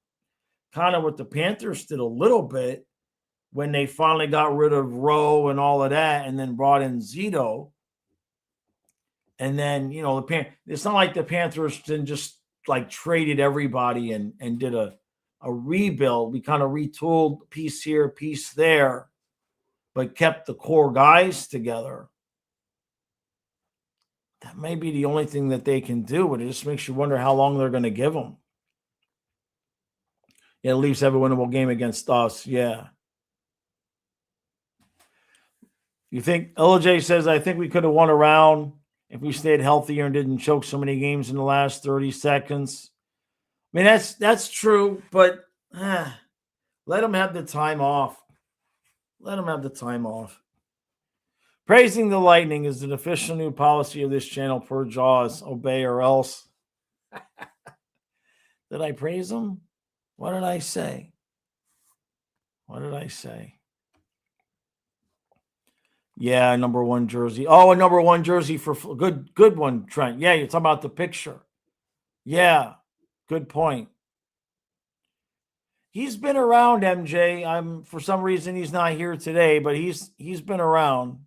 S1: the Panthers did a little bit when they finally got rid of Rowe and all of that, and then brought in Zito. And then, it's not like the Panthers then just like traded everybody and did a rebuild. We kind of retooled piece here, piece there. but kept the core guys together. That may be the only thing that they can do, but it just makes you wonder how long they're going to give them. Yeah, the Leafs have a winnable game against us. Yeah. You think, LJ says, I think we could have won a round if we stayed healthier and didn't choke so many games in the last 30 seconds. I mean, that's true, but let them have the time off. Let them have the time off. Praising the Lightning is an official new policy of this channel per Jaws. Obey or else. Did I praise them? What did I say? What did I say? Yeah, number 1 jersey. Oh, a number 1 jersey for good one, Trent. Yeah, you're talking about the picture. Yeah, good point. He's been around, MJ. For some reason he's not here today, but he's been around.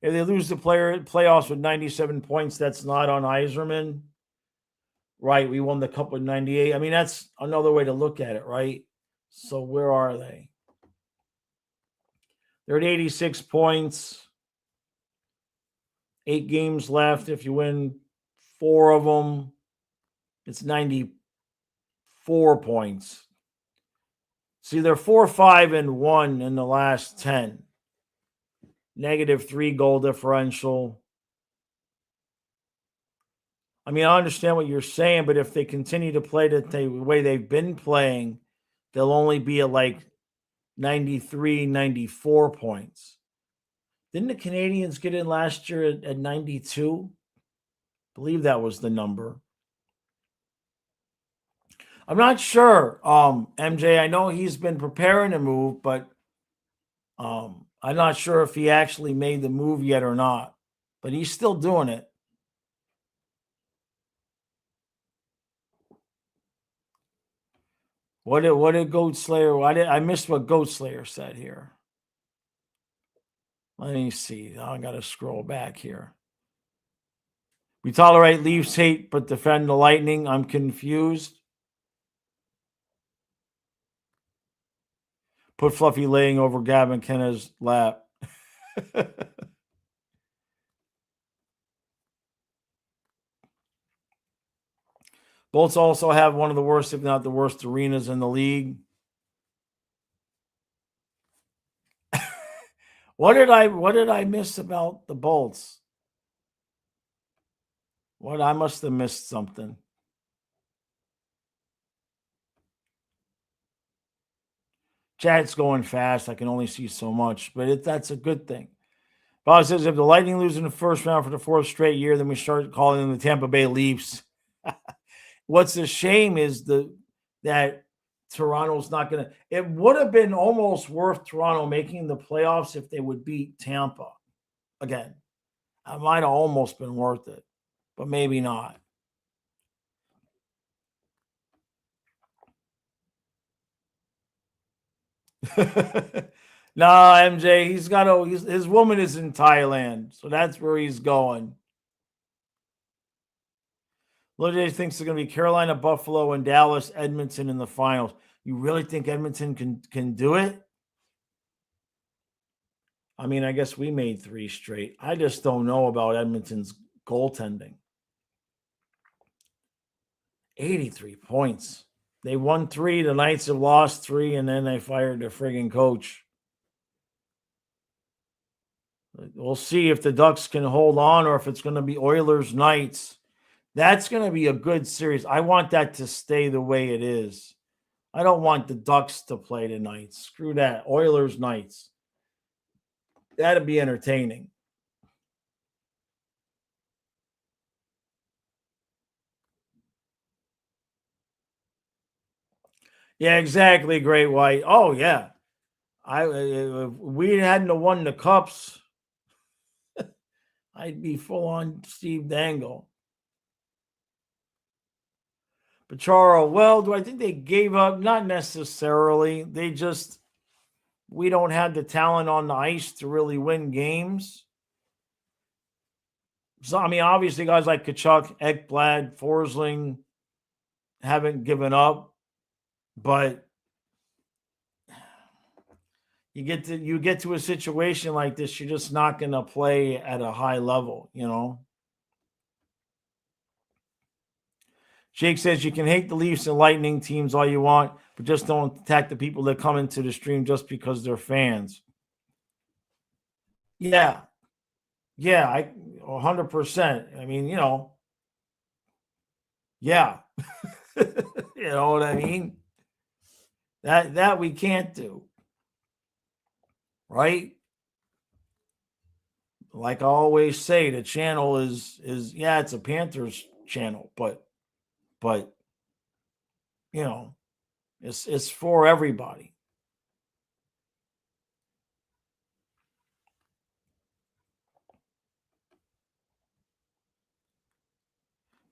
S1: If they lose the playoffs with 97 points, that's not on Yzerman. Right, we won the cup with 98. I mean, that's another way to look at it, right? So where are they? They're at 86 points. 8 games left. If you win 4 of them, it's 94 points. See, they're 4-5-1 in the last 10. -3 goal differential. I mean, I understand what you're saying, but if they continue to play the way they've been playing, they'll only be at like 93, 94 points. Didn't the Canadians get in last year at 92? I believe that was the number. I'm not sure, MJ. I know he's been preparing to move, but I'm not sure if he actually made the move yet or not. But he's still doing it. What did Goat Slayer? I missed what Goat Slayer said here. Let me see. I got to scroll back here. We tolerate Leafs hate, but defend the Lightning. I'm confused. Put Fluffy laying over Gavin Kenna's lap. Bolts also have one of the worst, if not the worst, arenas in the league. What did I miss about the Bolts? What, I must have missed something. Chat's going fast. I can only see so much, but that's a good thing. Bob says, if the Lightning lose in the first round for the 4th straight year, then we start calling them the Tampa Bay Leafs. What's a shame is that Toronto's not going to. It would have been almost worth Toronto making the playoffs if they would beat Tampa again. It might have almost been worth it, but maybe not. No, MJ, his woman is in Thailand, so that's where he's going. Blue Jays thinks it's going to be Carolina, Buffalo, and Dallas, Edmonton in the finals. You really think Edmonton can do it? I mean, I guess we made 3 straight. I just don't know about Edmonton's goaltending. 83 points. They won 3. The Knights have lost 3, and then they fired their friggin' coach. We'll see if the Ducks can hold on or if it's going to be Oilers Knights. That's going to be a good series. I want that to stay the way it is. I don't want the Ducks to play the Knights. Screw that. Oilers Knights. That'd be entertaining. Yeah, exactly. Great White. Oh yeah. If we hadn't won the cups, I'd be full on Steve Dangle. But Charo, well, do I think they gave up? Not necessarily. We don't have the talent on the ice to really win games. So, I mean, obviously guys like Kachuk, Ekblad, Forsling haven't given up, but you get to a situation like this, you're just not going to play at a high level, you know. Jake says you can hate the Leafs and Lightning teams all you want, but just don't attack the people that come into the stream just because they're fans. Yeah, yeah, 100%. I mean, you know, yeah, you know what I mean. That we can't do, right? Like I always say, the channel is yeah, it's a Panthers channel, but you know, it's for everybody.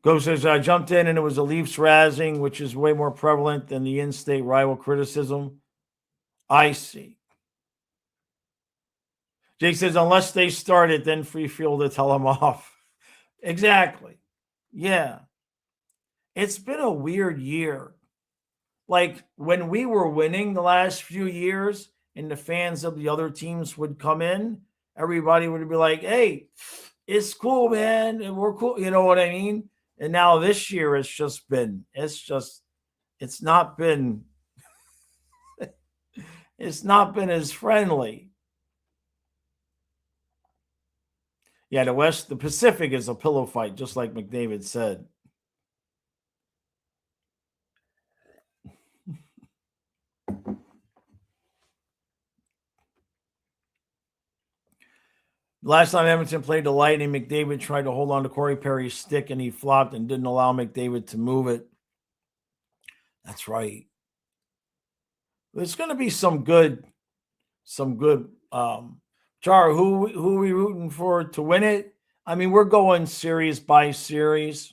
S1: Go says I jumped in and it was a Leafs razzing, which is way more prevalent than the in-state rival criticism. I see. Jake says unless they start it, then free field to tell them off. Exactly. Yeah. It's been a weird year. Like when we were winning the last few years and the fans of the other teams would come in, everybody would be like, hey, it's cool, man. And we're cool. You know what I mean? And now this year it's not been it's not been as friendly. Yeah, the Pacific is a pillow fight, just like McDavid said. Last time Edmonton played the Lightning, McDavid tried to hold on to Corey Perry's stick and he flopped and didn't allow McDavid to move it. That's right. There's going to be some good. Char, who are we rooting for to win it? I mean, we're going series by series.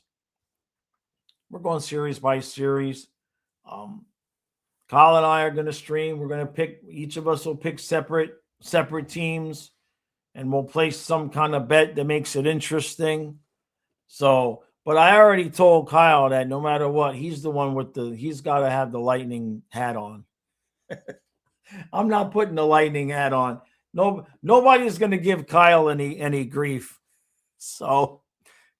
S1: Kyle and I are going to stream. We're going to pick. Each of us will pick separate teams, and we'll place some kind of bet that makes it interesting. So, but I already told Kyle that no matter what, he's the one he's got to have the Lightning hat on. I'm not putting the Lightning hat on. No, nobody's going to give Kyle any grief. So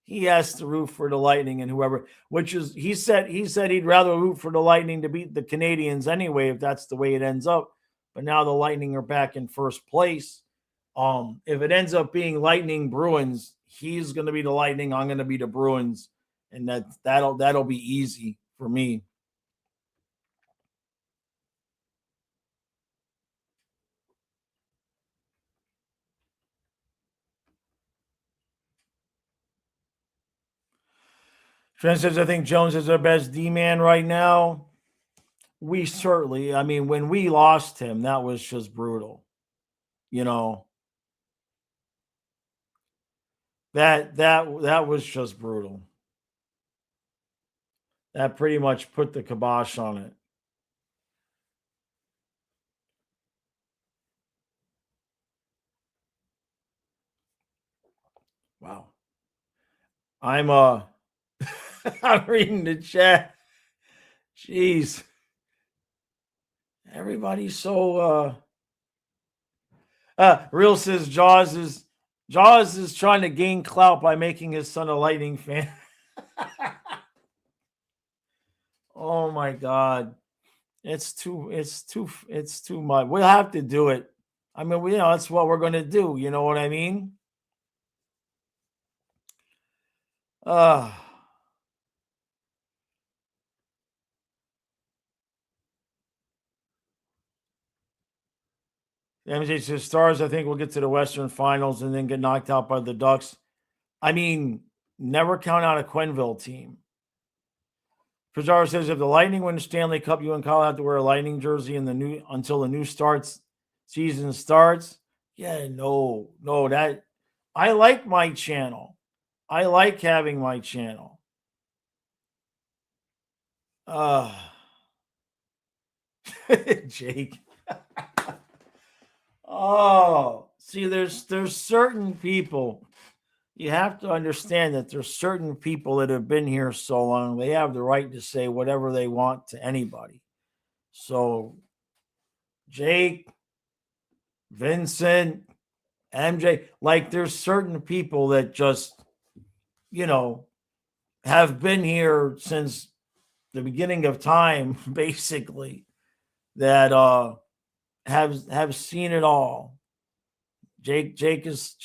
S1: he has to root for the Lightning and whoever. He said he'd rather root for the Lightning to beat the Canadians anyway if that's the way it ends up. But now the Lightning are back in first place. If it ends up being Lightning Bruins, he's going to be the Lightning. I'm going to be the Bruins, and that'll be easy for me. Trent says, I think Jones is our best D-man right now. We certainly, I mean, when we lost him, that was just brutal. You know, that was just brutal. That pretty much put the kibosh on it. Wow. I'm I'm reading the chat. Jeez. Everybody's so Real says Jaws is trying to gain clout by making his son a Lightning fan. Oh my God. It's too much. We'll have to do it. I mean, that's what we're gonna do. You know what I mean? MJ says Stars, I think we'll get to the Western Finals and then get knocked out by the Ducks. I mean, never count out a Quenneville team. Pizarro says if the Lightning win the Stanley Cup, you and Kyle have to wear a Lightning jersey until the new season starts. Yeah, no, that I like my channel. I like having my channel. Jake. Oh, see, there's certain people. You have to understand that there's certain people that have been here so long, they have the right to say whatever they want to anybody. So, Jake, Vincent, MJ. Like there's certain people that just, you know, have been here since the beginning of time, basically, that have seen it all. Jake has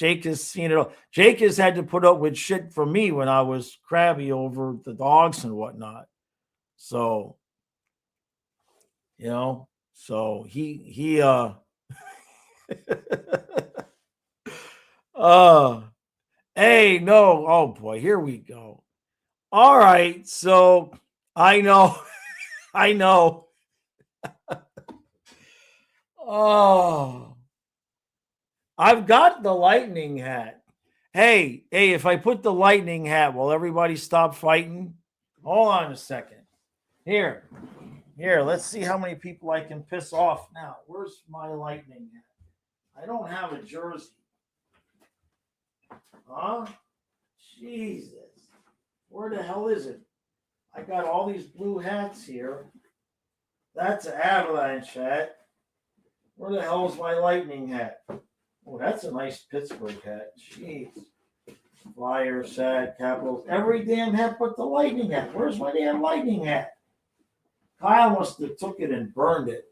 S1: seen it all. Jake has had to put up with shit from me when I was crabby over the dogs and whatnot. So, so he uh hey, no, oh boy, here we go. All right, so I know, I know. Oh, I've got the lightning hat. Hey, if I put the lightning hat, will everybody stop fighting? Hold on a second. Here, let's see how many people I can piss off now. Where's my lightning hat? I don't have a jersey. Huh? Jesus. Where the hell is it? I got all these blue hats here. That's an Avalanche hat. Where the hell is my lightning hat? Oh, that's a nice Pittsburgh hat. Jeez. Flyers hat, Capitals. Every damn hat but the lightning hat. Where's my damn lightning hat? Kyle must have took it and burned it.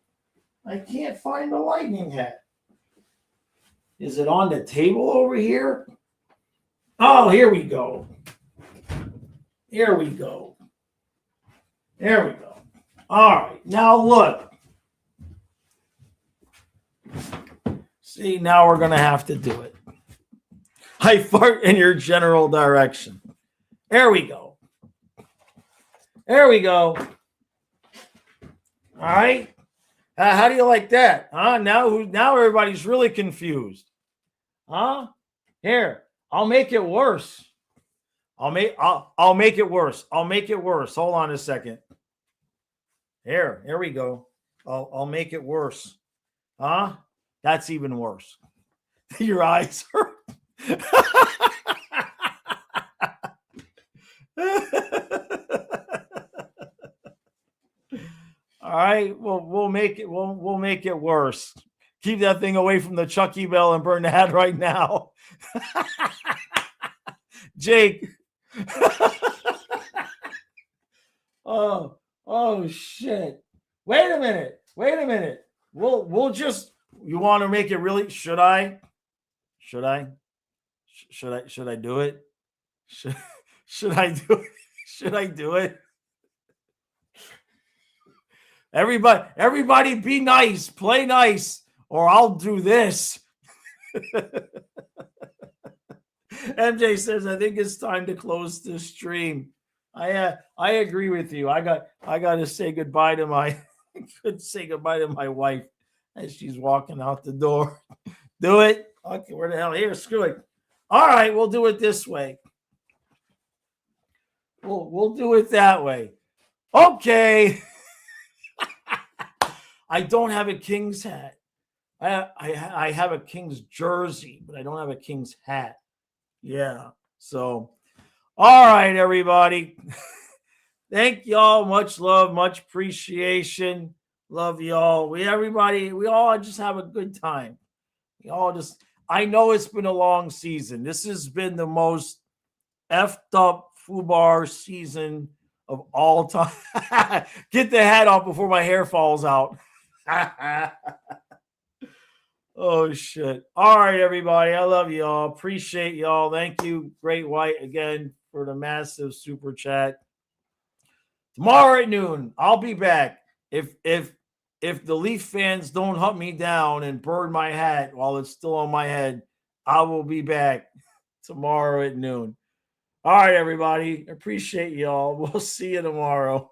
S1: I can't find the lightning hat. Is it on the table over here? Oh, here we go. Here we go. There we go. All right. Now look. See, now we're going to have to do it. I fart in your general direction. There we go. There we go. All right. How do you like that? Huh? Now everybody's really confused. Huh? Here, I'll make it worse. I'll make it worse. I'll make it worse. Hold on a second. Here we go. I'll make it worse. Huh? That's even worse. Your eyes hurt. All right, well, we'll make it worse. Keep that thing away from the Chucky Bell and burn that right now. Jake. Oh shit. Wait a minute. We'll just, you want to make it really, should I do it? Should I do it? Should I do it? Everybody be nice, play nice, or I'll do this. MJ says, I think it's time to close this stream. I agree with you. I got to say goodbye to my wife as she's walking out the door. Do it. Okay, where the hell? Here, screw it. All right, we'll do it this way. We'll do it that way. Okay. I don't have a Kings hat. I have a Kings jersey, but I don't have a Kings hat. Yeah. So, all right, everybody. Thank y'all. Much love, much appreciation. Love y'all. We all just have a good time. I know it's been a long season. This has been the most effed up FUBAR season of all time. Get the hat off before my hair falls out. Oh, shit. All right, everybody. I love y'all. Appreciate y'all. Thank you, Great White, again, for the massive super chat. Tomorrow at noon, I'll be back. If the Leaf fans don't hunt me down and burn my hat while it's still on my head, I will be back tomorrow at noon. All right, everybody. Appreciate y'all. We'll see you tomorrow.